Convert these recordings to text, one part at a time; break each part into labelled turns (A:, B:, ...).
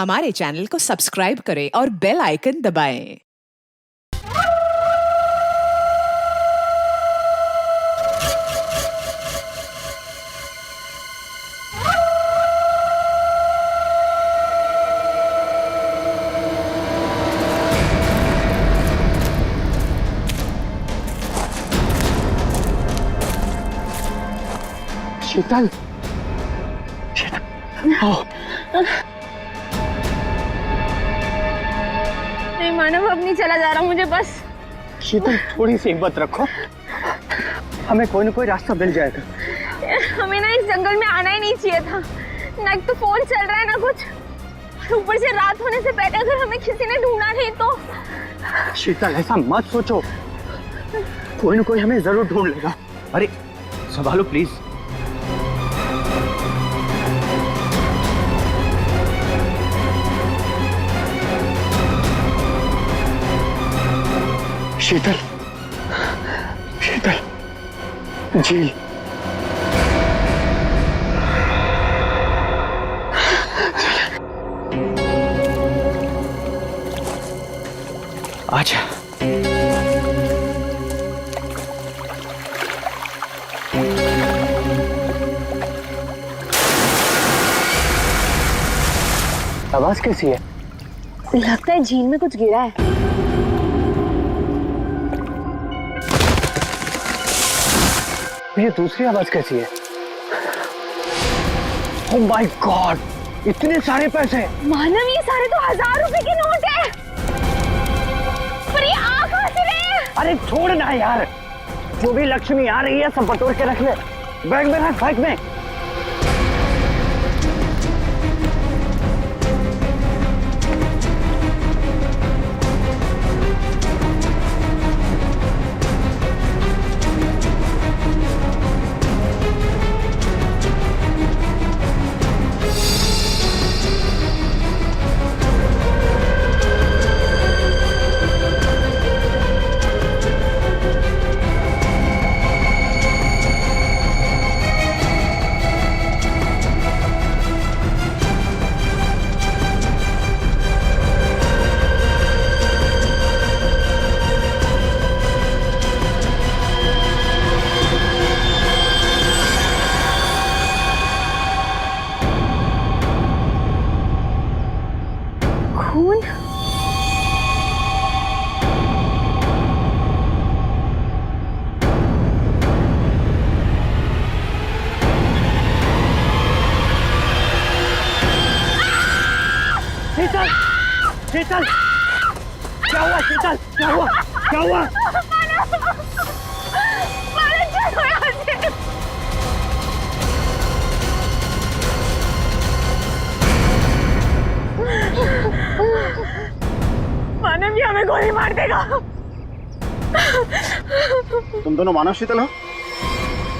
A: हमारे चैनल को सब्सक्राइब करें और बेल आइकन दबाएं।
B: शीतल, शीतल, ओह,
C: नहीं मानव, अब नहीं चला जा रहा मुझे बस।
B: शीतल थोड़ी सी हिम्मत रखो, हमें कोई ना कोई रास्ता मिल जाएगा।
C: हमें ना इस जंगल में आना ही नहीं चाहिए था। ना तो फोन चल रहा है ना कुछ, ऊपर से रात होने से पहले अगर हमें किसी ने ढूंढा नहीं तो।
B: शीतल ऐसा मत सोचो, कोई ना कोई हमें जरूर ढूंढ लेगा।
D: अरे संभालो प्लीज।
B: शीतल, शीतल, झील,
D: आजा।
B: आवाज कैसी है?
C: लगता है झील में कुछ गिरा है।
B: ये दूसरी आवाज कैसी है? ओह माय गॉड, इतने सारे पैसे!
C: मानव, ये सारे तो 1000 रुपए के नोट है। पर ये आ कहां से रहे हैं?
B: अरे छोड़ ना यार, जो भी लक्ष्मी आ रही है सब बटोर के रख ले, बैग में रख, बैग में।
C: खून?
B: शीतल, शीतल, क्या हुआ? शीतल, क्या हुआ? क्या हुआ?
C: मानव, चलो यहाँ से। मानव, ये हमें गोली मार देगा।
E: तुम दोनों मानव शीतल हो?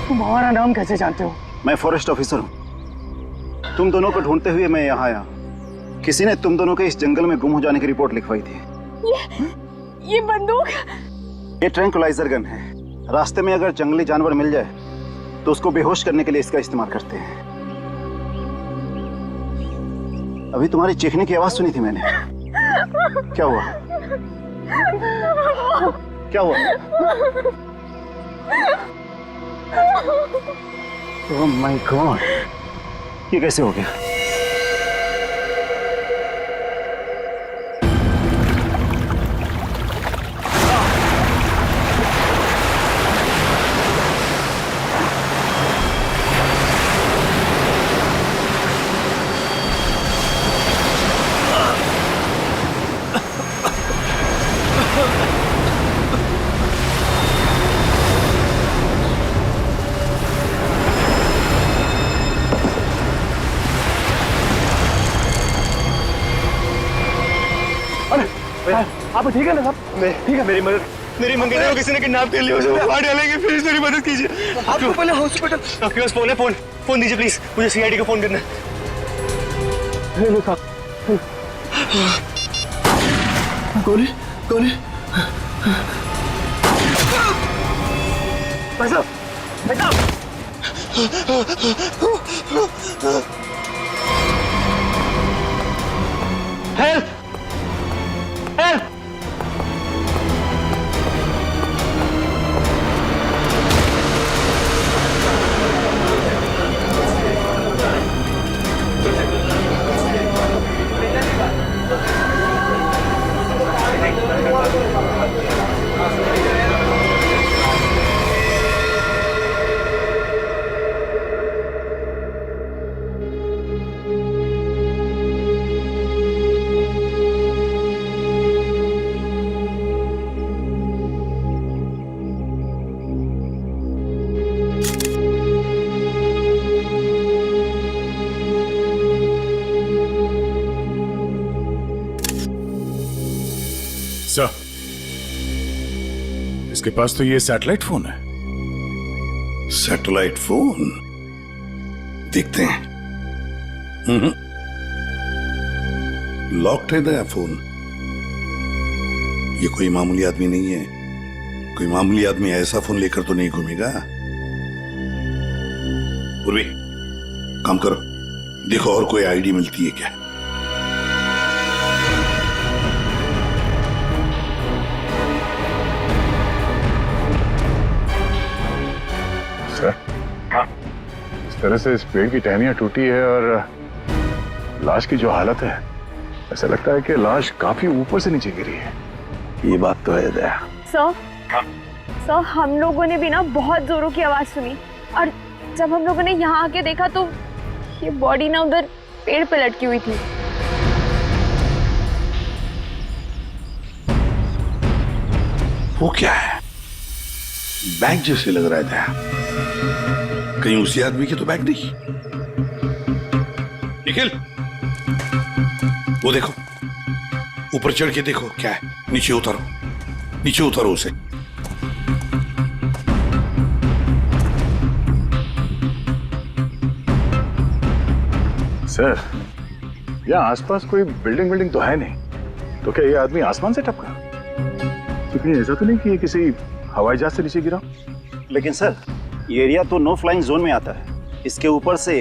B: तुम हमारा नाम कैसे जानते हो?
E: मैं फॉरेस्ट ऑफिसर हूँ। तुम दोनों को ढूंढते हुए मैं यहाँ आया। किसी ने तुम दोनों के इस जंगल में गुम हो जाने की रिपोर्ट लिखवाई थी।
C: ये बंदूक?
E: ये ट्रैंक्विलाइजर गन है। रास्ते में अगर जंगली जानवर मिल जाए तो उसको बेहोश करने के लिए इसका इस्तेमाल करते हैं। अभी तुम्हारी चीखने की आवाज सुनी थी मैंने। क्या हुआ? क्या हुआ? ओह माय गॉड, ये कैसे हो गया?
B: आप ठीक है ना साहब? ठीक है।
D: मेरी मंगेतर को किसी ने किडनैप कर लिया, उसे मार डालेंगे, प्लीज मेरी मदद कीजिए।
B: आपको पहले हॉस्पिटल।
D: आपके पास फोन है? फोन दीजिए प्लीज, मुझे सीआईडी को फोन करना है।
B: गोली, गोली। भाई साहब, भाई साहब।
E: हेल्प हेल्प
F: सर, इसके पास तो ये सैटेलाइट फोन है।
G: सैटेलाइट फोन देखते हैं। लॉक्ड है नया फोन। ये कोई मामूली आदमी नहीं है। कोई मामूली आदमी ऐसा फोन लेकर तो नहीं घूमेगा। पूर्वी, काम करो, देखो और कोई आईडी मिलती है क्या।
F: इस तरह से इस पेड़ की टहनियां टूटी है और लाश की जो हालत है, ऐसा लगता है कि लाश काफी ऊपर से नीचे गिरी है।
G: ये बात तो है दया।
C: सर हम लोगों ने भी ना बहुत जोरों की आवाज सुनी और जब हम लोगों ने यहाँ आके देखा तो ये बॉडी ना उधर पेड़ पे लटकी हुई थी।
G: वो क्या है? बैग जैसे लग रहा है दया। कहीं उसी आदमी की तो बैग नहीं। निखिल, वो देखो, ऊपर चढ़ के देखो क्या है। नीचे उतारो, नीचे उतारो उसे।
F: सर, यहाँ आसपास कोई बिल्डिंग तो है नहीं, तो क्या ये आदमी आसमान से टपका? तो कहीं ऐसा तो नहीं कि ये किसी हवाई जहाज से नीचे गिरा?
E: लेकिन सर, ये एरिया तो नो फ्लाइंग जोन में आता है। इसके ऊपर से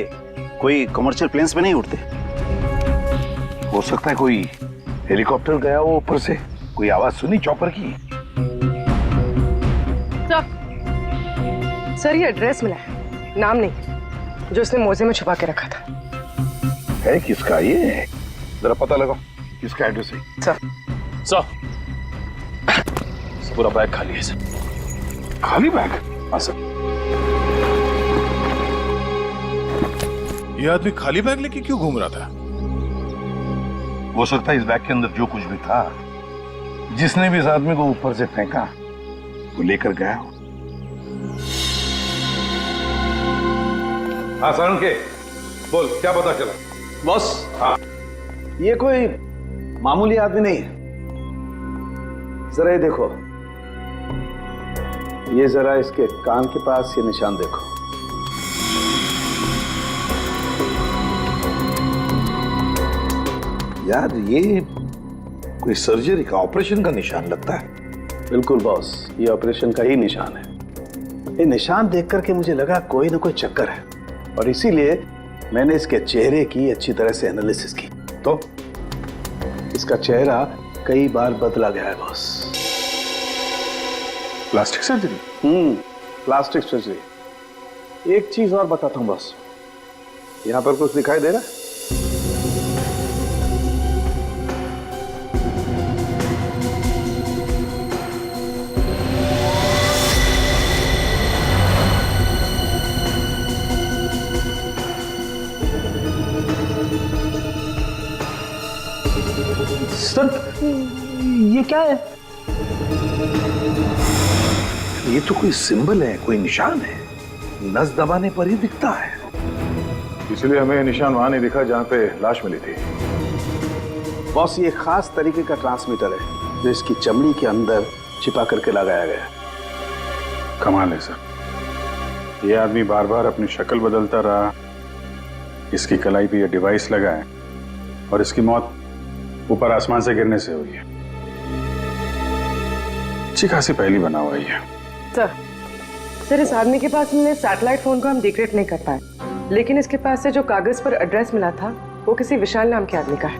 E: कोई कमर्शियल प्लेन्स पे नहीं उड़ते।
G: हो सकता है कोई हेलीकॉप्टर गया हो ऊपर से। कोई आवाज सुनी चॉपर की?
H: सर ये एड्रेस मिला है, नाम नहीं, जो उसने मोजे में छुपा के रखा था।
G: है किसका ये? जरा पता लगाओ किसका एड्रेस है।
I: सर, पूरा बैग खाली है सर।
G: खाली बैग?
I: हाँ सर।
F: ये आदमी खाली बैग लेके क्यों घूम रहा था?
G: हो सकता है इस बैग के अंदर जो कुछ भी था, जिसने भी इस आदमी को ऊपर से फेंका, वो लेकर गया हो।
J: हाँ सारण के, बोल क्या पता चला?
I: बॉस,
J: हाँ,
E: ये कोई मामूली आदमी नहीं है। जरा ये देखो, ये जरा इसके कान के पास ये निशान देखो।
G: यार ये कोई सर्जरी का, ऑपरेशन का निशान लगता है।
E: बिल्कुल बॉस, ये ऑपरेशन का ही निशान है। ये निशान देख करके मुझे लगा कोई ना कोई चक्कर है, और इसीलिए मैंने इसके चेहरे की अच्छी तरह से एनालिसिस की। तो इसका चेहरा कई बार बदला गया है boss.
F: Plastic surgery?
E: Plastic surgery. एक चीज और बताता हूं बॉस, यहां पर कुछ दिखाई दे रहा है?
G: सर, ये क्या है? ये तो कोई सिंबल है, कोई निशान है। नस दबाने पर ही दिखता है।
F: इसलिए हमें निशान वहां नहीं दिखा जहां पे लाश मिली थी।
E: बॉस, ये खास तरीके का ट्रांसमीटर है जो इसकी चमड़ी के अंदर छिपा करके लगाया गया है।
F: कमाल है सर, ये आदमी बार बार अपनी शक्ल बदलता रहा, इसकी कलाई पे ये डिवाइस लगा है, और इसकी मौत ऊपर आसमान से गिरने से हुई है। अच्छी खासी पहली बना हुआ है।
H: सर इस आदमी के पास मिले सैटेलाइट फोन को हम डिक्रिप्ट नहीं कर पाए, लेकिन इसके पास से जो कागज पर एड्रेस मिला था वो किसी विशाल नाम के आदमी का है।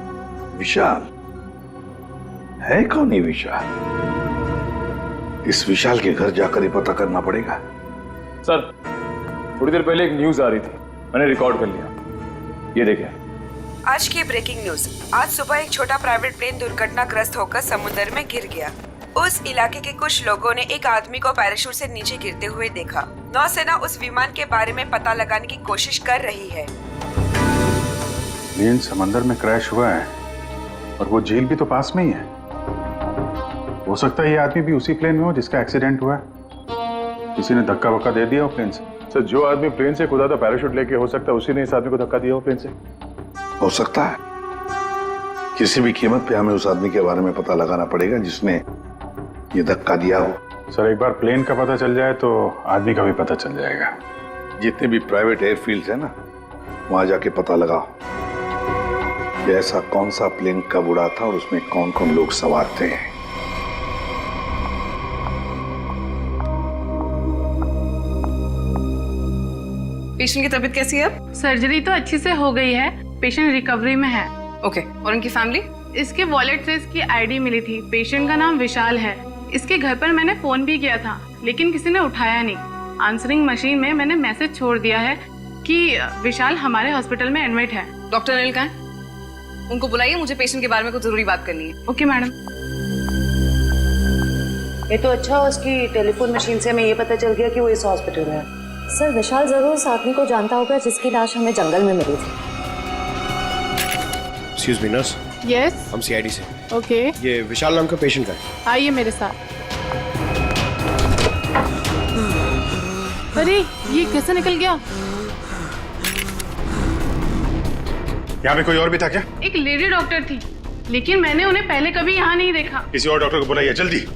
G: विशाल? है कौन ये विशाल? इस विशाल के घर जाकर ही पता करना पड़ेगा।
I: सर, थोड़ी देर पहले एक न्यूज आ रही थी, मैंने रिकॉर्ड कर लिया। ये देखिए।
K: आज की ब्रेकिंग न्यूज। आज सुबह एक छोटा प्राइवेट प्लेन दुर्घटनाग्रस्त होकर समुद्र में गिर गया। उस इलाके के कुछ लोगों ने एक आदमी को पैराशूट से नीचे गिरते हुए देखा। नौसेना उस विमान के बारे में पता लगाने की कोशिश कर रही है।
F: प्लेन समंदर में क्रैश हुआ है और वो झील भी तो पास में ही है। हो सकता है ये आदमी भी उसी प्लेन में हो जिसका एक्सीडेंट हुआ है। किसी ने धक्का वक्का दे दिया हो प्लेन से। सर, जो आदमी प्लेन से कूदा था पैराशूट लेके, हो सकता है उसी ने इस आदमी को धक्का दिया हो प्लेन से।
G: हो सकता है। किसी भी कीमत पे हमें उस आदमी के बारे में पता लगाना पड़ेगा जिसने ये धक्का दिया हो।
F: सर, एक बार प्लेन का पता चल जाए तो आदमी का भी पता चल जाएगा।
G: जितने भी प्राइवेट एयरफील्ड्स है ना, वहां जाके पता लगाओ कि ऐसा कौन सा प्लेन कब उड़ा था और उसमें कौन कौन लोग सवार थे।
K: पेशेंट की तबीयत कैसी है अब?
L: सर्जरी तो अच्छी से हो गई है, पेशेंट रिकवरी में है।
K: ओके, और उनकी फैमिली?
L: इसके वॉलेट से इसकी आईडी मिली थी। पेशेंट का नाम विशाल है। इसके घर पर मैंने फोन भी किया था लेकिन किसी ने उठाया नहीं। आंसरिंग मशीन में मैंने मैसेज छोड़ दिया है कि विशाल हमारे हॉस्पिटल में एडमिट है।
K: डॉक्टर अनिल कहाँ है? उनको बुलाइए, मुझे पेशेंट के बारे में कुछ जरूरी बात करनी है।
L: Okay madam.
H: ये तो अच्छा, उसकी टेलीफोन मशीन से हमें ये पता चल गया कि वो इस हॉस्पिटल में है।
C: सर, विशाल जरूर उस आदमी को जानता होगा जिसकी लाश हमें जंगल में मिली थी।
I: Excuse me nurse.
L: यस।
I: हम सीआईडी से।
L: ओके।
I: ये विशाल नाम का पेशेंट का है।
L: आइए मेरे साथ। अरे ये कैसे निकल गया?
F: यहाँ पे कोई और भी था क्या?
L: एक लेडी डॉक्टर थी लेकिन मैंने उन्हें पहले कभी यहाँ नहीं देखा।
F: किसी और डॉक्टर को बुलाइए जल्दी।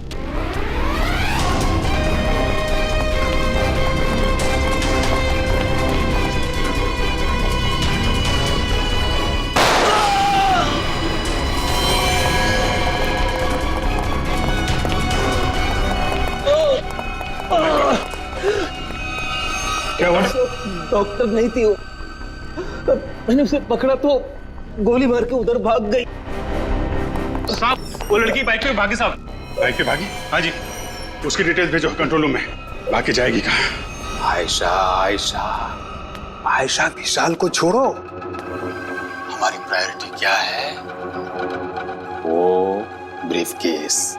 F: क्या हुआ?
B: डॉक्टर नहीं थी वो। मैंने उसे पकड़ा तो गोली मार के उधर भाग गई।
F: साहब, वो लड़की बाइक पे भागी साहब। बाइक पे भागी? हाँ जी। उसकी डिटेल्स भेजो कंट्रोल रूम में। बाकी जाएगी कहाँ?
M: आयशा, आयशा, आयशा, विशाल को छोड़ो। हमारी प्रायोरिटी क्या है? वो ब्रीफकेस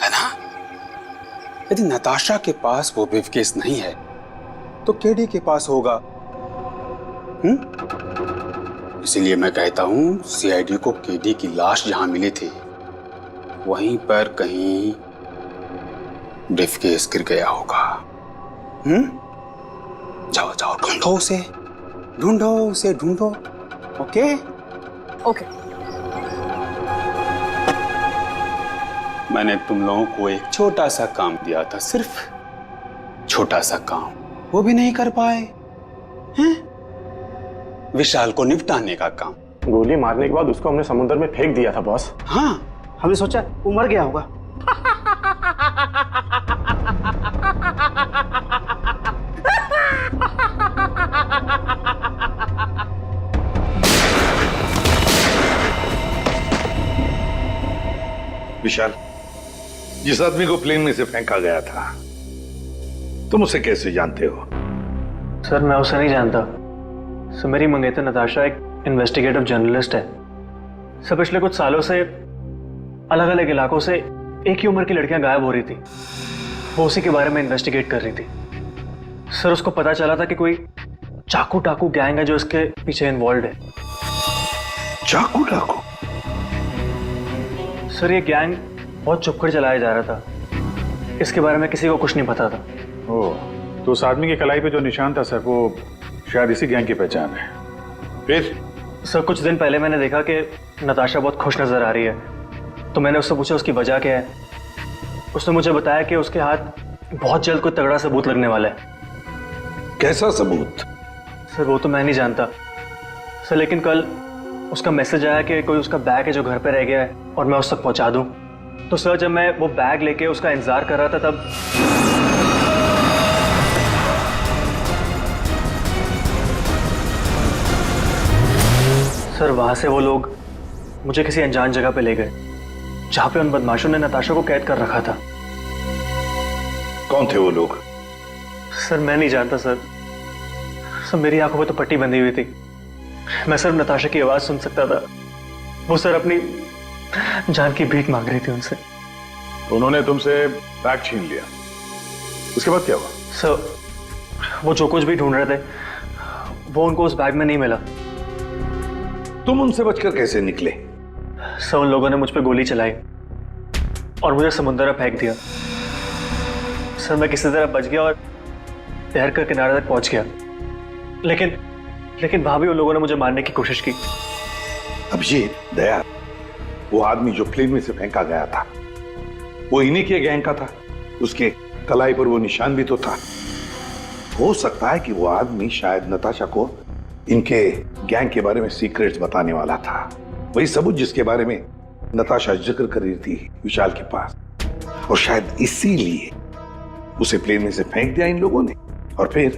M: है ना? यदि नताशा के पास वो ब्रीफकेस नहीं है तो केडी के पास होगा। इसीलिए मैं कहता हूं सीआईडी को केडी की लाश जहां मिली थी वहीं पर कहीं ब्रीफकेस गिर गया होगा। जाओ जाओ, ढूंढो उसे, ढूंढो उसे, ढूंढो। Okay
K: okay.
M: मैंने तुम लोगों को एक छोटा सा काम दिया था, सिर्फ छोटा सा काम, वो भी नहीं कर पाए हैं? विशाल को निपटाने का काम।
I: गोली मारने के बाद उसको हमने समुद्र में फेंक दिया था बॉस।
M: हाँ,
B: हमने सोचा वो मर गया होगा।
G: विशाल, जिस आदमी को प्लेन में से फेंका गया था, तुम उसे कैसे जानते हो?
N: सर, मैं उसे नहीं जानता। सर, मेरी मंगेतर नताशा एक इन्वेस्टिगेटिव जर्नलिस्ट है। सर, पिछले कुछ सालों से अलग अलग इलाकों से एक ही उम्र की लड़कियां गायब हो रही थी। वो उसी के बारे में इन्वेस्टिगेट कर रही थी। सर, उसको पता चला था कि कोई चाकू टाकू गैंग है जो इसके पीछे इन्वॉल्व है।
G: चाकू टाकू?
N: सर, ये गैंग बहुत चुपकर चलाया जा रहा था। इसके बारे में किसी को कुछ नहीं पता था।
F: ओह, तो उस आदमी की कलाई पे जो निशान था सर, वो शायद इसी गैंग की पहचान है। फिर?
N: सर, कुछ दिन पहले मैंने देखा कि नताशा बहुत खुश नजर आ रही है, तो मैंने उससे पूछा उसकी वजह क्या है। उसने मुझे बताया कि उसके हाथ बहुत जल्द कोई तगड़ा सबूत लगने वाला है।
G: कैसा सबूत?
N: सर, वो तो मैं नहीं जानता सर, लेकिन कल उसका मैसेज आया कि कोई उसका बैग है जो घर पे रह गया है और मैं उस तक पहुंचा दूं। तो सर, जब मैं वो बैग लेके उसका इंतजार कर रहा था तब सर, वहां से वो लोग मुझे किसी अनजान जगह पे ले गए जहां पे उन बदमाशों ने नताशा को कैद कर रखा था।
G: कौन थे वो लोग?
N: सर मैं नहीं जानता सर। सर मेरी आंखों में तो पट्टी बंधी हुई थी। मैं सिर्फ नताशा की आवाज सुन सकता था। वो सर अपनी जान की भीख मांग रही थी उनसे।
F: उन्होंने तुमसे बैग छीन लिया, उसके बाद क्या हुआ?
N: सर वो जो कुछ भी ढूंढ रहे थे वो उनको उस बैग में नहीं मिला।
G: तुम उनसे बचकर कैसे निकले?
N: सर उन लोगों ने मुझ पर गोली चलाई और मुझे समुद्र में फेंक दिया। सर मैं किसी तरह बच गया और तैर कर किनारे तक पहुंच गया, लेकिन वहां भी उन लोगों ने मुझे मारने की कोशिश की।
G: अभिजीत, दया, वो आदमी जो प्लेन में से फेंका गया था वो इन्हीं के गैंग का था। उसके कलाई पर वो निशान भी तो था। हो सकता है कि वो आदमी शायद नताशा को इनके गैंग के बारे में सीक्रेट्स बताने वाला था। वही सबूत जिसके बारे में नताशा जिक्र कर रही थी विशाल के पास, और शायद इसीलिए उसे प्लेन में से फेंक दिया इन लोगों ने और फिर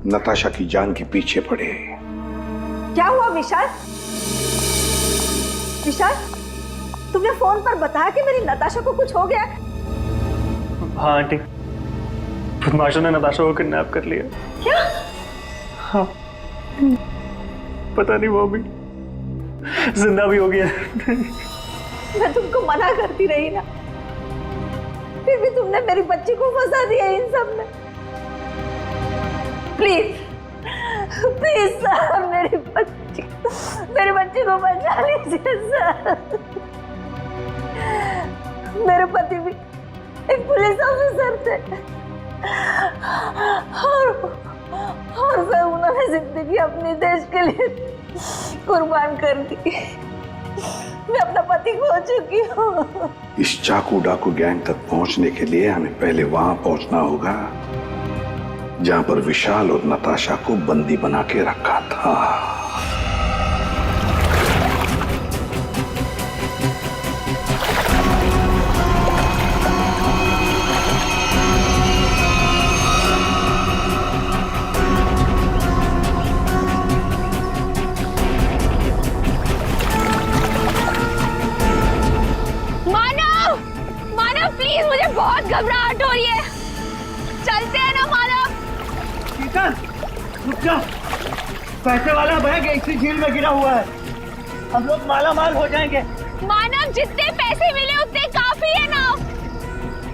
G: नताशा की जान के पीछे पड़े।
O: क्या हुआ विशाल? विशाल, तुमने फोन पर बताया कि मेरी नताशा को कुछ हो गया?
N: हाँ आंटी, बदमाशों ने नताशा को किडनैप कर लिया।
O: क्या?
N: हाँ, पता नहीं वो अभी जिंदा भी हो गया।
O: मैं तुमको मना करती रही ना, फिर भी तुमने मेरी बच्ची को फंसा दिया इन सब में। प्लीज प्लीज सर, मेरी बच्ची को बचा लीजिए सर। मेरे पति भी एक पुलिस ऑफिसर थे और सर उन्होंने जिंदगी अपने देश के लिए कुर्बान कर दी। मैं अपना पति खो चुकी हूँ।
G: इस चाकू डाकू गैंग तक पहुंचने के लिए हमें पहले वहां पहुंचना होगा जहां पर विशाल और नताशा को बंदी बना के रखा था।
C: मुझे बहुत घबराहट हो रही है। चलते हैं ना मानव।
B: शीतल, रुक जा। पैसे वाला बैग इसी झील में गिरा हुआ है। हम लोग माला माल हो जाएंगे।
C: मानव, जितने पैसे मिले उतने काफी है ना।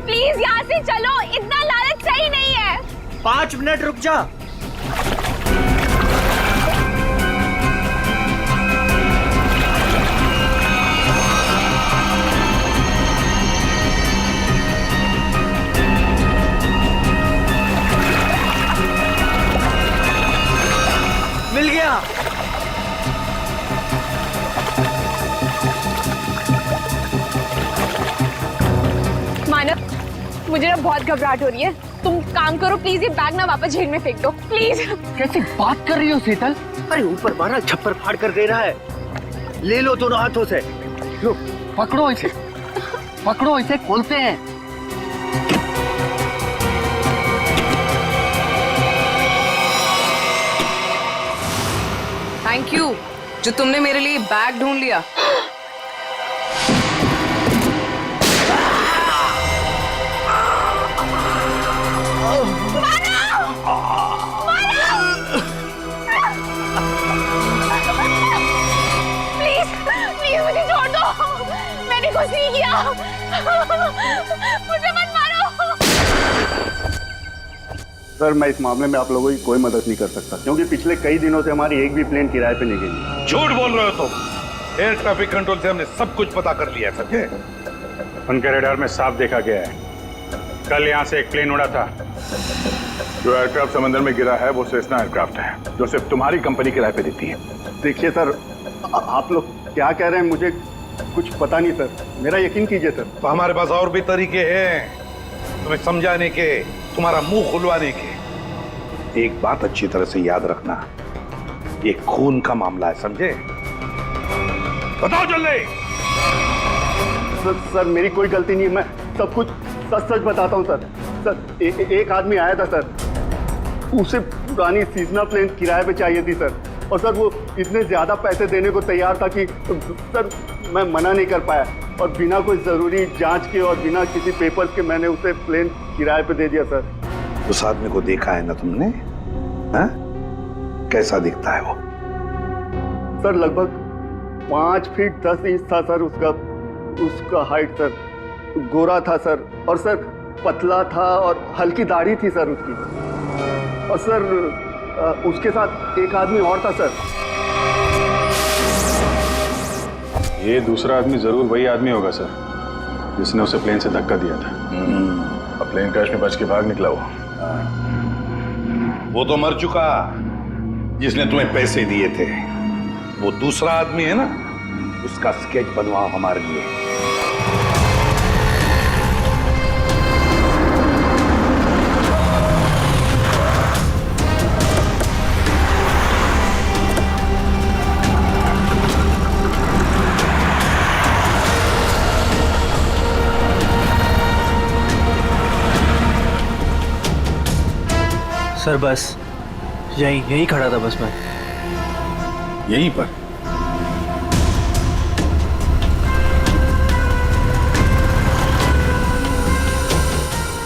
C: प्लीज यहाँ से चलो, इतना लालच सही नहीं है।
B: 5 मिनट रुक जा। मिल गया।
C: मानव, मुझे ना बहुत घबराहट हो रही है। तुम काम करो प्लीज, ये बैग ना वापस झील में फेंक दो प्लीज।
B: कैसी बात कर रही हो शीतल? अरे ऊपर मारा छप्पर फाड़ कर दे रहा है। ले लो दोनों हाथों से। लो, पकड़ो इसे, पकड़ो इसे, खोलते हैं।
K: थैंक यू जो तुमने मेरे लिए बैग ढूंढ लिया।
C: प्लीज मुझे छोड़ दो, मैंने कुछ नहीं किया। मुझे मत मारो।
E: सर मैं इस मामले में आप लोगों की कोई मदद नहीं कर सकता, क्योंकि पिछले कई दिनों से हमारी एक भी प्लेन किराए पे नहीं गई।
G: झूठ बोल रहे हो तुम। एयर ट्रैफिक कंट्रोल से हमने सब कुछ पता कर लिया है, समझे?
F: उनके रेडार में साफ देखा गया है। कल यहाँ से एक प्लेन उड़ा था। जो एयरक्राफ्ट समंदर में गिरा है वो सेस्ना एयरक्राफ्ट है, जो सिर्फ तुम्हारी कंपनी किराए पे देती है।
E: देखिए सर, आप लोग क्या कह रहे हैं मुझे कुछ पता नहीं सर, मेरा यकीन कीजिए सर।
G: तो हमारे पास और भी तरीके हैं तुम्हें समझाने के, तुम्हारा मुंह खुलवाने के। एक बात अच्छी तरह से याद रखना, ये खून का मामला है, समझे? बताओ जल्दी।
E: सर मेरी कोई गलती नहीं है, मैं सब कुछ सच सच बताता हूँ सर। सर एक आदमी आया था सर, उसे पुरानी सीजनल प्लेन किराए पे चाहिए थी सर,
B: और सर वो इतने ज़्यादा पैसे देने को तैयार था कि सर मैं मना नहीं कर पाया, और बिना कोई ज़रूरी जांच के और बिना किसी पेपर्स के मैंने उसे प्लेन किराए पे दे दिया सर।
G: उस आदमी को देखा है ना तुमने? हाँ? कैसा दिखता है वो?
B: सर लगभग 5 फीट 10 इंच था सर उसका हाइट सर, गोरा था सर, और सर पतला था और हल्की दाढ़ी थी सर उसकी, और सर उसके साथ एक आदमी और था सर।
F: ये दूसरा आदमी जरूर वही आदमी होगा सर जिसने उसे प्लेन से धक्का दिया था। अब प्लेन क्रैश में बच के भाग निकला
G: वो तो मर चुका जिसने तुम्हें पैसे दिए थे। वो दूसरा आदमी है ना, उसका स्केच बनवाओ हमारे लिए।
N: सर बस यहीं खड़ा था बस मैं।
G: यहीं पर?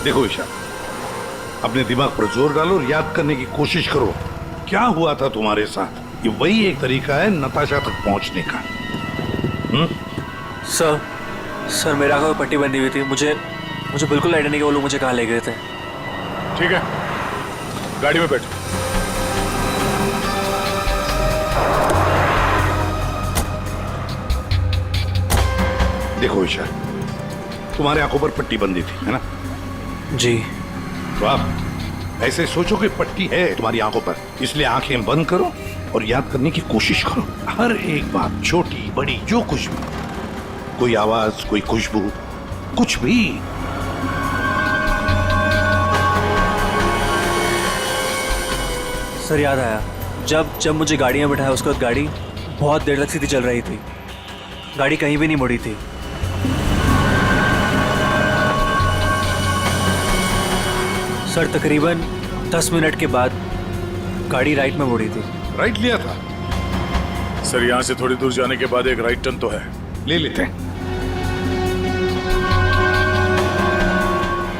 G: देखो विशाल, अपने दिमाग पर जोर डालो और याद करने की कोशिश करो क्या हुआ था तुम्हारे साथ। ये वही एक तरीका है नताशा तक पहुंचने का।
N: सर मेरे आंखों में पट्टी बंधी हुई थी, मुझे बिल्कुल आइडिया नहीं कि वो लोग मुझे कहाँ ले गए थे।
F: ठीक है, गाड़ी में बैठ।
G: देखो विशाल, तुम्हारे आंखों पर पट्टी बंधी थी है ना?
N: जी।
G: तो आप ऐसे सोचो कि पट्टी है तुम्हारी आंखों पर, इसलिए आंखें बंद करो और याद करने की कोशिश करो हर एक बात, छोटी बड़ी जो कुछ भी, कोई आवाज, कोई खुशबू, कुछ भी।
N: सर याद आया, जब मुझे गाड़ी में बिठाया उसके बाद गाड़ी बहुत देर तक सीधी चल रही थी, गाड़ी कहीं भी नहीं मुड़ी थी। सर तकरीबन 10 मिनट के बाद गाड़ी राइट में मुड़ी थी।
G: राइट लिया था?
F: सर यहाँ से थोड़ी दूर जाने के बाद एक राइट टर्न तो है,
G: ले लेते हैं।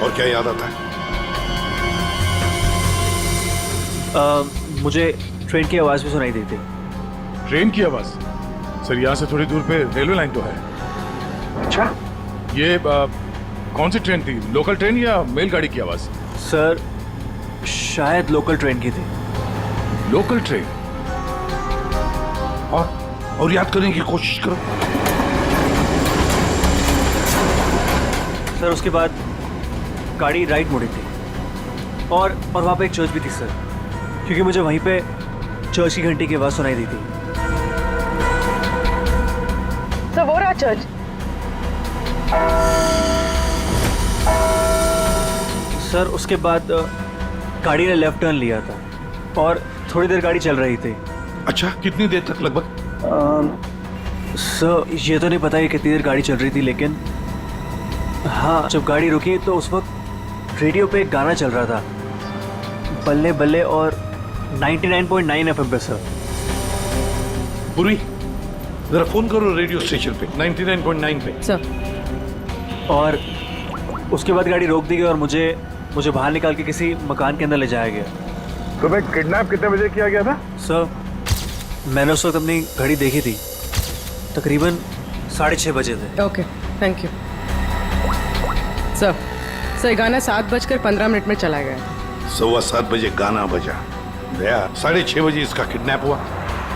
G: और क्या याद आता है?
N: मुझे ट्रेन की आवाज भी सुनाई दी थी।
F: ट्रेन की आवाज? सर यहाँ से थोड़ी दूर पे रेलवे लाइन तो है।
G: अच्छा,
F: ये कौन सी ट्रेन थी, लोकल ट्रेन या मेल गाड़ी की आवाज?
N: सर शायद लोकल ट्रेन की थी।
F: Local train?
G: और याद करने की कोशिश करो।
N: सर उसके बाद गाड़ी राइट मुड़ी थी और वहाँ पे एक चर्च भी थी सर, क्योंकि मुझे वहीं पे चर्च की घंटी की आवाज सुनाई दी थी।
H: सर वो रहा चर्च।
N: सर उसके बाद गाड़ी ने लेफ्ट टर्न लिया था और थोड़ी देर गाड़ी चल रही थी।
G: अच्छा, कितनी देर तक लगभग?
N: सर ये तो नहीं पता ये कितनी देर गाड़ी चल रही थी, लेकिन हाँ जब गाड़ी रुकी तो उस वक्त रेडियो पे एक गाना चल रहा था, बल्ले बल्ले, और 99.9 FM पे सर।
G: पूरी जरा फोन करो रेडियो स्टेशन पे 99.9 पे।
N: सर और उसके बाद गाड़ी रोक दी गई और मुझे बाहर निकाल के किसी मकान के अंदर ले जाया गया।
F: तुम्हें किडनैप कितने बजे किया गया था?
N: सर मैंने उस वक्त अपनी घड़ी देखी थी, तकरीबन 6:30 बजे थे।
H: Okay thank you sir. गाना 7:15 में चला गया।
G: 7:15 बजे गाना बजा दया, 6:30 बजे इसका किडनैप हुआ,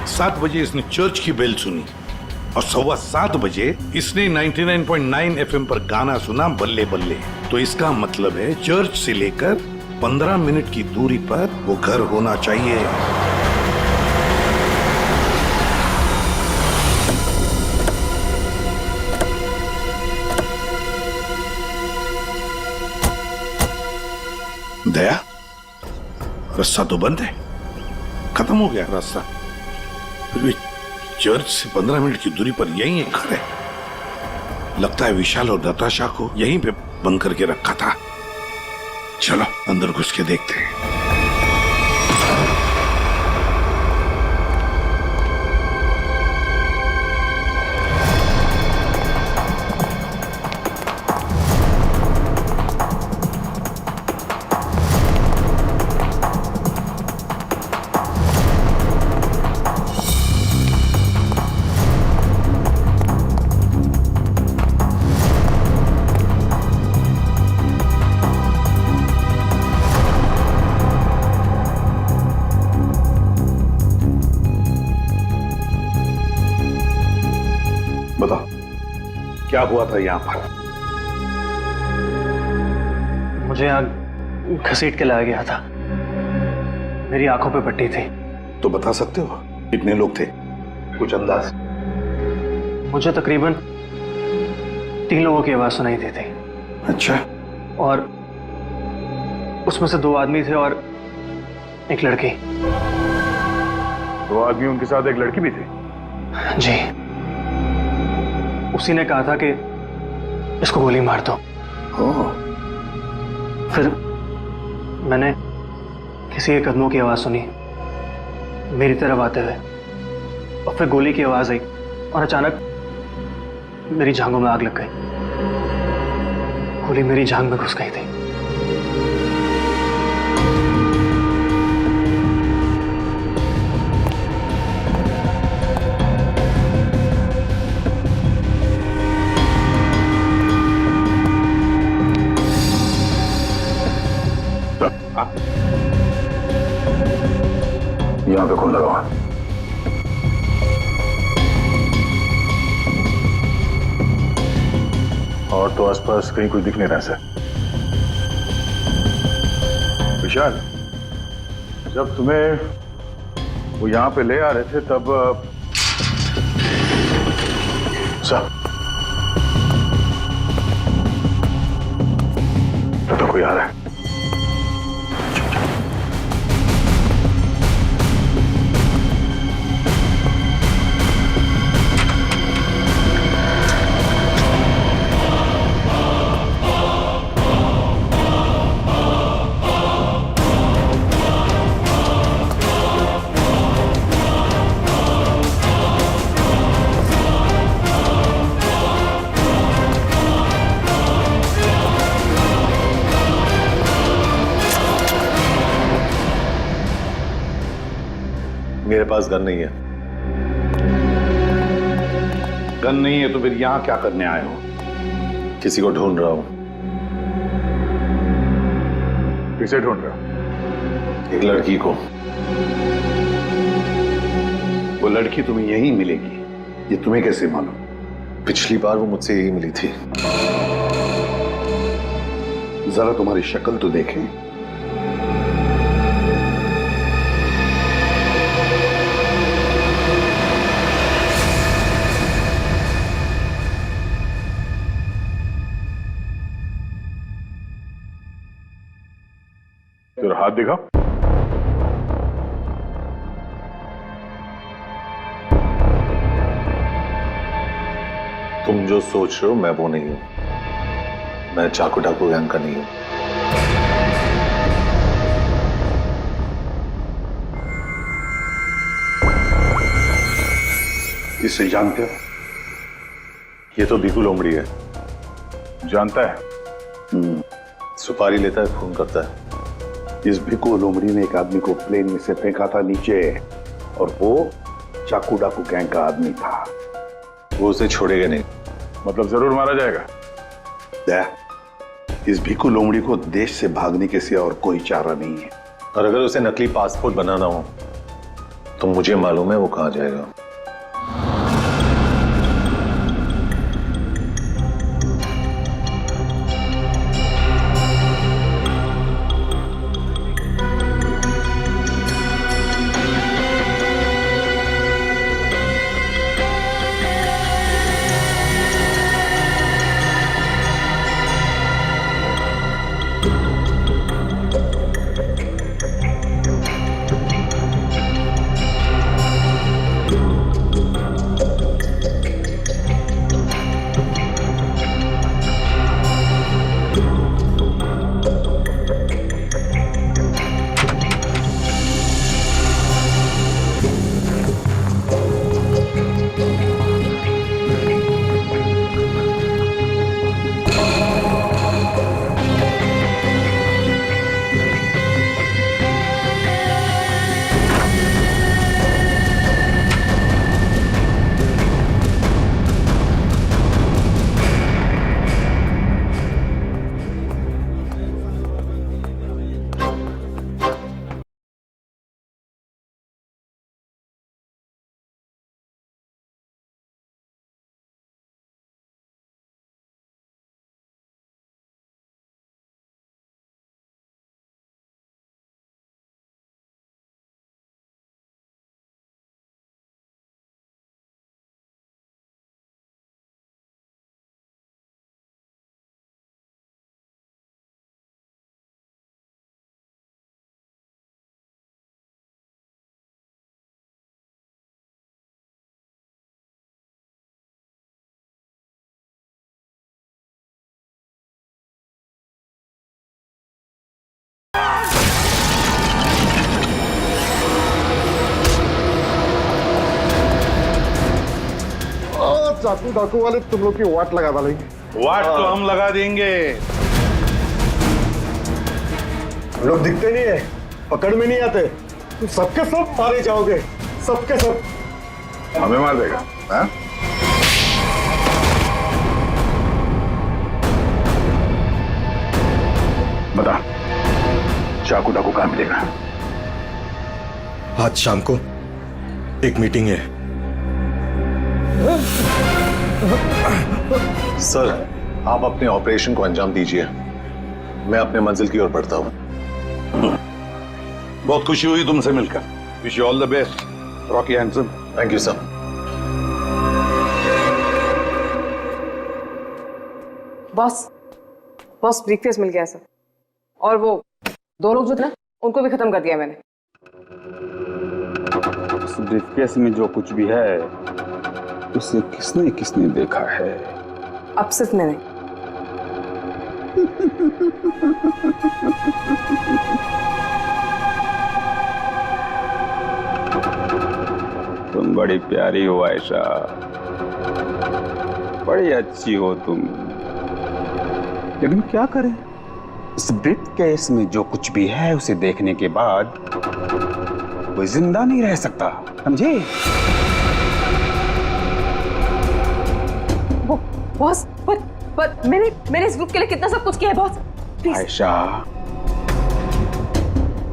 G: 7 बजे इसने चर्च की बेल सुनी और 7:15 बजे इसने 99.9 FM पर गाना सुना बल्ले बल्ले। तो इसका मतलब है चर्च से लेकर 15 मिनट की दूरी पर वो घर होना चाहिए। दया, रास्ता तो बंद है, खत्म हो गया रास्ता, फिर भी चर्च से 15 मिनट की दूरी पर यही एक घर है। लगता है विशाल और नताशा को यहीं पे बंद करके रखा था। चलो अंदर घुस के देखते हैं। बताओ क्या हुआ था यहाँ पर?
N: मुझे यहाँ घसीट के लाया गया था। मेरी आंखों पे पट्टी थी।
G: तो बता सकते हो कितने लोग थे? कुछ अंदाज?
N: मुझे तकरीबन 3 लोगों की आवाज सुनाई दी थी।
G: अच्छा।
N: और उसमें से 2 आदमी थे और एक लड़की।
F: 2 आदमी, उनके साथ एक लड़की भी थी?
N: जी। उसी ने कहा था कि इसको गोली मार दो। फिर मैंने किसी के कदमों की आवाज सुनी मेरी तरफ आते हुए, और फिर गोली की आवाज आई और अचानक मेरी जांघों में आग लग गई। गोली मेरी जांघ में घुस गई थी।
F: यहाँ पे कौन लगा हुआ? और तो आसपास कहीं कुछ दिख नहीं रहा सर। विशाल, जब तुम्हें वो यहाँ पे ले आ रहे थे तब सर तो कोई आ रहा है।
G: मेरे पास गन नहीं है। गन नहीं है तो फिर यहां क्या करने आए हो?
F: किसी को ढूंढ रहा हूं। किसे ढूंढ रहा हूं?
G: एक लड़की को। वो लड़की तुम्हें यहीं मिलेगी, ये तुम्हें कैसे मालूम?
F: पिछली बार वो मुझसे यही मिली थी।
G: जरा तुम्हारी शक्ल तो देखें।
F: तेरा हाथ दिखा।
G: तुम जो सोच रहे हो मैं वो नहीं हूं। मैं चाकू डाकू गैंग का नहीं हूं। इसे जानते हो?
F: ये तो भिखू लोमड़ी है। जानता है?
G: सुपारी लेता है, खून करता है। इस भिखू लोमड़ी ने एक आदमी को प्लेन में से फेंका था नीचे, और वो चाकू डाकू गैंग का आदमी था। वो उसे छोड़ेगा नहीं।
F: मतलब जरूर मारा जाएगा?
G: इस भिखू लोमड़ी को देश से भागने के सिवा और कोई चारा नहीं है। और अगर उसे नकली पासपोर्ट बनाना हो तो मुझे मालूम है वो कहां जाएगा।
B: चाकू डाकू वाले तुम लोग की वाट लगा डालेंगे।
G: वाट तो हम लगा देंगे।
B: हम लोग दिखते नहीं है, पकड़ में नहीं आते, तुम सबके सब मारे जाओगे, सबके सब।
G: हमें मार देगा हाँ?
F: बता, चाकू डाकू कहाँ मिलेगा?
D: आज शाम को एक मीटिंग है।
P: सर, आप अपने ऑपरेशन को अंजाम दीजिए, मैं अपने मंजिल की ओर बढ़ता हूं।
G: बहुत खुशी हुई तुमसे मिलकर। Wish you all the best Rocky handsome.
P: Thank you sir.
H: Boss, boss briefcase मिल गया सर, और वो 2 लोग जो थे ना, उनको भी खत्म कर दिया मैंने।
M: इस ब्रीफकेस में जो कुछ भी है उसे किसने किसने देखा है?
H: अब सिर्फ मैंने।
M: तुम बड़ी प्यारी हो आयशा, बड़ी अच्छी हो तुम, लेकिन क्या करें, इस ब्रीफकेस में जो कुछ भी है उसे देखने के बाद कोई जिंदा नहीं रह सकता, समझे?
H: बॉस, पर मैंने इस ग्रुप के लिए कितना सब कुछ किया है बॉस, प्लीज।
M: आयशा,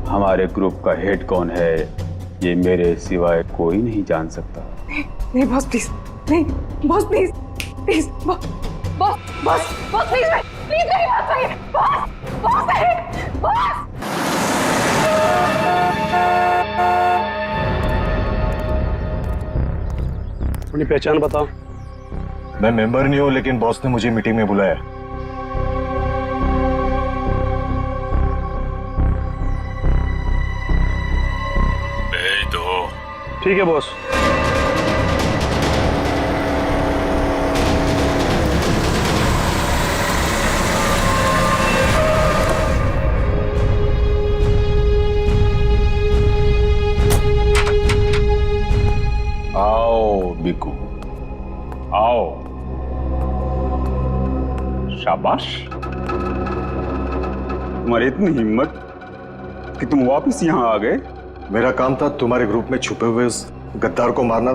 M: हमारे ग्रुप का हेड कौन है ये मेरे सिवाय कोई नहीं जान सकता।
H: नहीं बॉस प्लीज, नहीं boss please, please boss, boss boss boss please, please मेरी बात सुनिए बॉस, बॉस नहीं, बॉस।
B: अपनी पहचान बताओ। मैं मेंबर नहीं हूं, लेकिन बॉस ने मुझे मीटिंग में बुलाया।
F: भेज दो।
B: ठीक है बॉस।
M: आओ बिकू, आओ। शाबाश, तुम्हारी इतनी हिम्मत कि तुम वापस यहाँ आ गए।
B: मेरा काम था तुम्हारे ग्रुप में छुपे हुए उस गद्दार को मारना,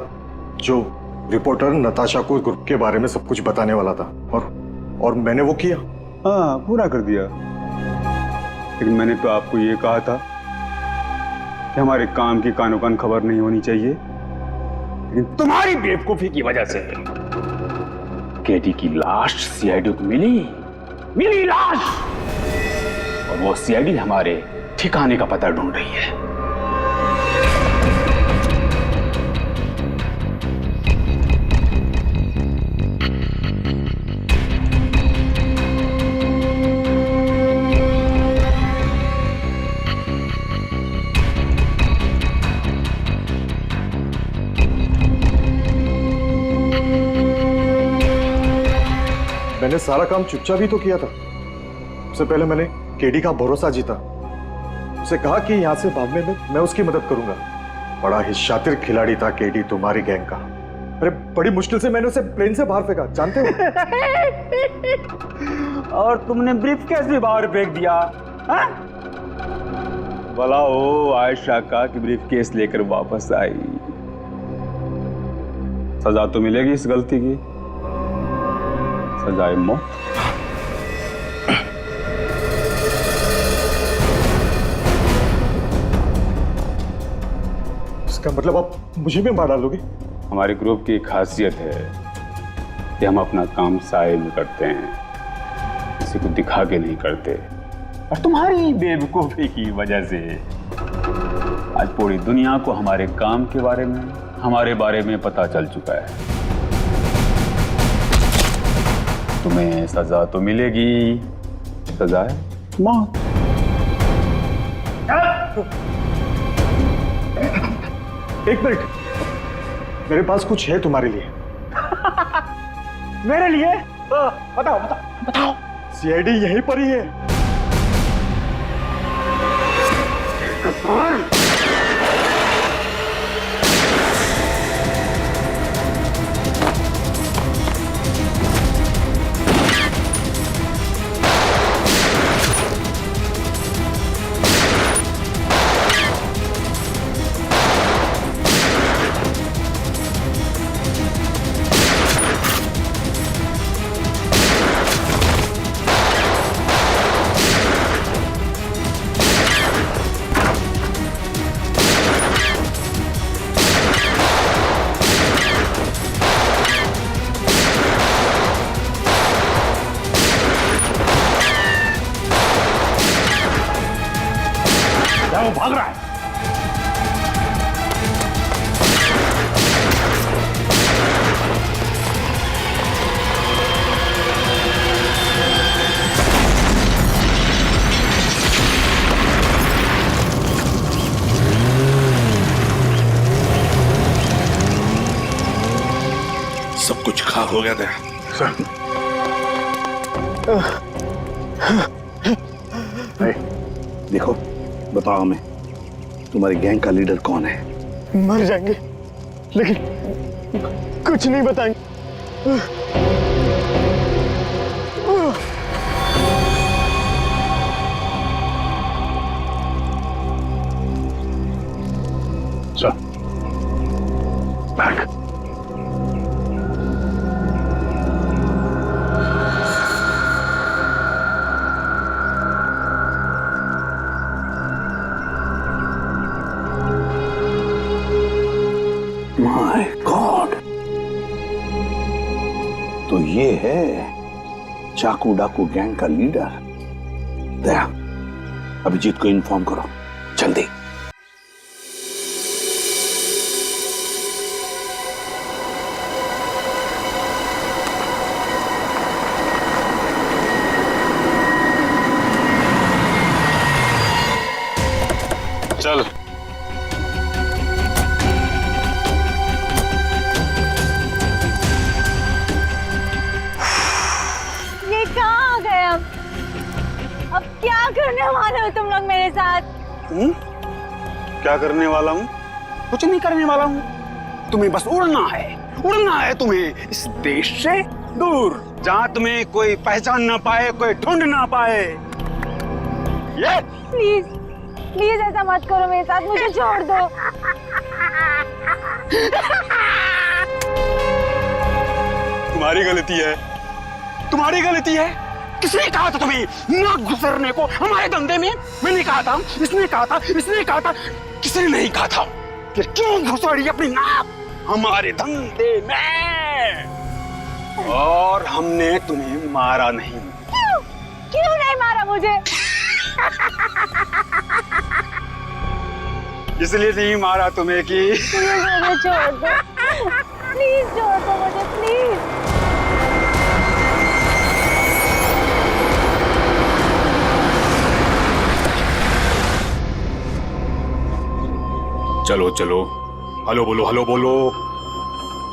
B: जो रिपोर्टर नताशा को ग्रुप के बारे में सब कुछ बताने वाला था, और मैंने वो किया।
M: हाँ, पूरा कर दिया। लेकिन मैंने तो आपको ये कहा था कि हमारे काम की कानो कान खबर नहीं होनी चाहिए, लेकिन तुम्हारी बेवकूफी की वजह से केटी की लाश सीआईडी को मिली लाश, और वो सीआईडी हमारे ठिकाने का पता ढूंढ रही है।
B: मैंने सारा काम चुपचाप ही तो किया था। सबसे पहले मैंने केडी का भरोसा जीता, उसे कहा कि यहां से भागने में मैं उसकी मदद करूंगा। बड़ा ही शातिर खिलाड़ी था केडी तुम्हारी गैंग का। अरे बड़ी मुश्किल से मैंने उसे प्लेन से बाहर फेंका, जानते हो?
M: और तुमने ब्रीफकेस भी बाहर फेंक दिया। भला हो आयशा का कि ब्रीफकेस लेकर वापस आई। सजा तो मिलेगी इस गलती की, सजाए मौत।
B: इसका मतलब आप मुझे भी मार डालोगे?
M: हमारे ग्रुप की खासियत है कि हम अपना काम साए में करते हैं, किसी को दिखा के नहीं करते। और तुम्हारी बेवकूफी की वजह से आज पूरी दुनिया को हमारे काम के बारे में, हमारे बारे में पता चल चुका है। तुम्हें सजा तो मिलेगी, सजा है मौत।
B: एक मिनट, मेरे पास कुछ है तुम्हारे लिए।
M: मेरे लिए? बताओ बताओ बताओ।
B: सीआईडी यहीं पर ही है।
E: वो भाग रहा है।
G: सब कुछ खाक हो गया था
E: देखो, बताओ हमें, तुम्हारी गैंग का लीडर कौन है?
B: मर जाएंगे लेकिन कुछ नहीं बताएंगे।
E: चल बैक। माय गॉड, तो ये है चाकू डाकू गैंग का लीडर। दया, अभिजीत को इन्फॉर्म करो जल्दी।
F: चल
O: अब क्या करने वाले हो तुम लोग मेरे साथ?
E: क्या करने वाला हूँ? कुछ नहीं करने वाला हूँ। तुम्हें बस उड़ना है तुम्हें इस देश से दूर, जहाँ तुम्हें कोई पहचान ना पाए, कोई ढूंढ ना पाए। ये
O: प्लीज प्लीज ऐसा मत करो मेरे साथ, मुझे छोड़ दो।
E: तुम्हारी गलती है। किसने कहा था तुम्हें ना गुजरने को हमारे धंधे में? मैंने कहा था, इसने कहा था, किसने नहीं कहा था? फिर क्यों घुसड़ी अपनी नाक हमारे धंधे में? और हमने तुम्हें मारा नहीं।
O: क्यों नहीं मारा मुझे?
E: इसलिए नहीं मारा तुम्हें कि
O: मुझे छोड़ दो, प्लीज छोड़ दो मुझे, प्लीज।
F: चलो हेलो बोलो,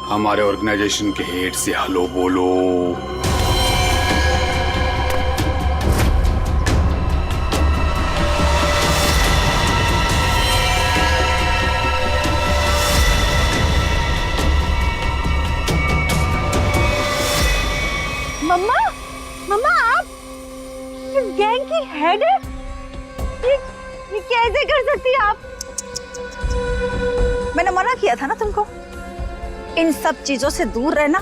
F: हमारे ऑर्गेनाइजेशन के हेड से हेलो बोलो।
O: मम्मा आप इस गैंग की हेड है? ये कैसे कर सकती है आप? मैंने मना किया था ना तुमको इन सब चीजों से दूर रहना,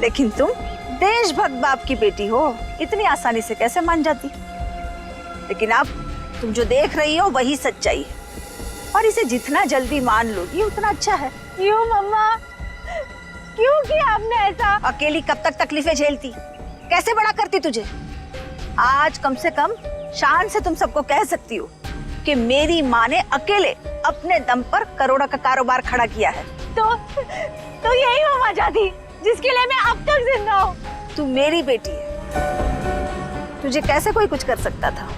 O: लेकिन तुम देशभक्त बाप की बेटी हो, इतनी आसानी से कैसे मान जाती? लेकिन अब तुम जो देख रही हो वही सच्चाई है, और इसे जितना जल्दी मान लोगी उतना अच्छा है। क्यों मम्मा, क्यों किया आपने ऐसा? अकेली कब तक तकलीफें झेलती, कैसे बड़ा करती तुझे? आज कम से कम शान से तुम सबको कह सकती हो कि मेरी माँ ने अकेले अपने दम पर करोड़ों का कारोबार खड़ा किया है। तो यही हो आजादी जिसके लिए मैं अब तक जिंदा हूँ। तू मेरी बेटी है, तुझे कैसे कोई कुछ कर सकता था?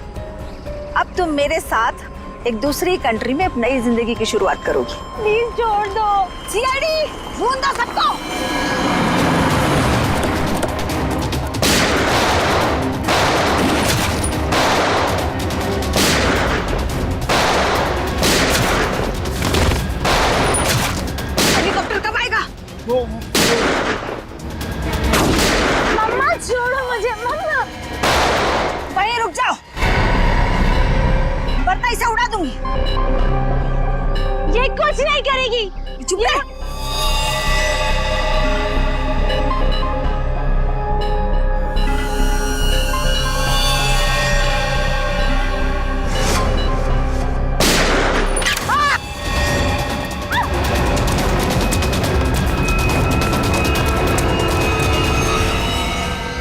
O: अब तुम मेरे साथ एक दूसरी कंट्री में एक नई जिंदगी की शुरुआत करोगी। प्लीज छोड़ दो। सीआईडी ढूंढ दो सबको। मम्मा छोड़ो मुझे, मम्मा वहीं रुक जाओ वरना इसे उड़ा दूंगी। ये कुछ नहीं करेगी, चुप रह।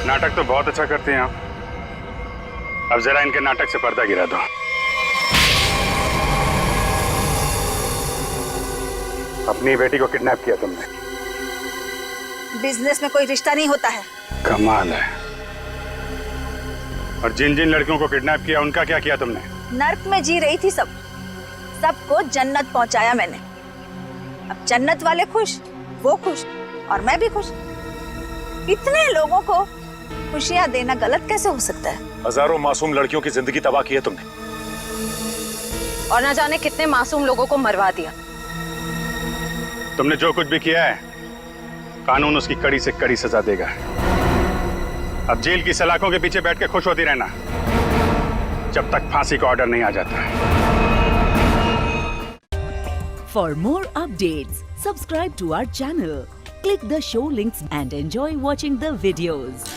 F: नाटक तो बहुत अच्छा करते हैं आप, अब जरा इनके नाटक से पर्दा गिरा दो। अपनी बेटी को किडनैप किया तुमने।
O: बिजनेस में कोई रिश्ता नहीं होता है।
F: कमाल है। और जिन जिन लड़कियों को किडनैप किया उनका क्या किया तुमने?
O: नर्क में जी रही थी सबको जन्नत पहुंचाया मैंने। अब जन्नत वाले खुश, वो खुश और मैं भी खुश। इतने लोगों को खुशियां देना गलत कैसे हो सकता है?
P: हजारों मासूम लड़कियों की जिंदगी तबाह की है तुमने,
C: और ना जाने कितने मासूम लोगों को मरवा दिया।
F: तुमने जो कुछ भी किया है, कानून उसकी कड़ी से कड़ी सजा देगा। अब जेल की सलाखों के पीछे बैठ के खुश होती रहना जब तक फांसी का ऑर्डर नहीं आ जाता।
A: For more updates, subscribe to our channel, click the show links and enjoy watching the videos.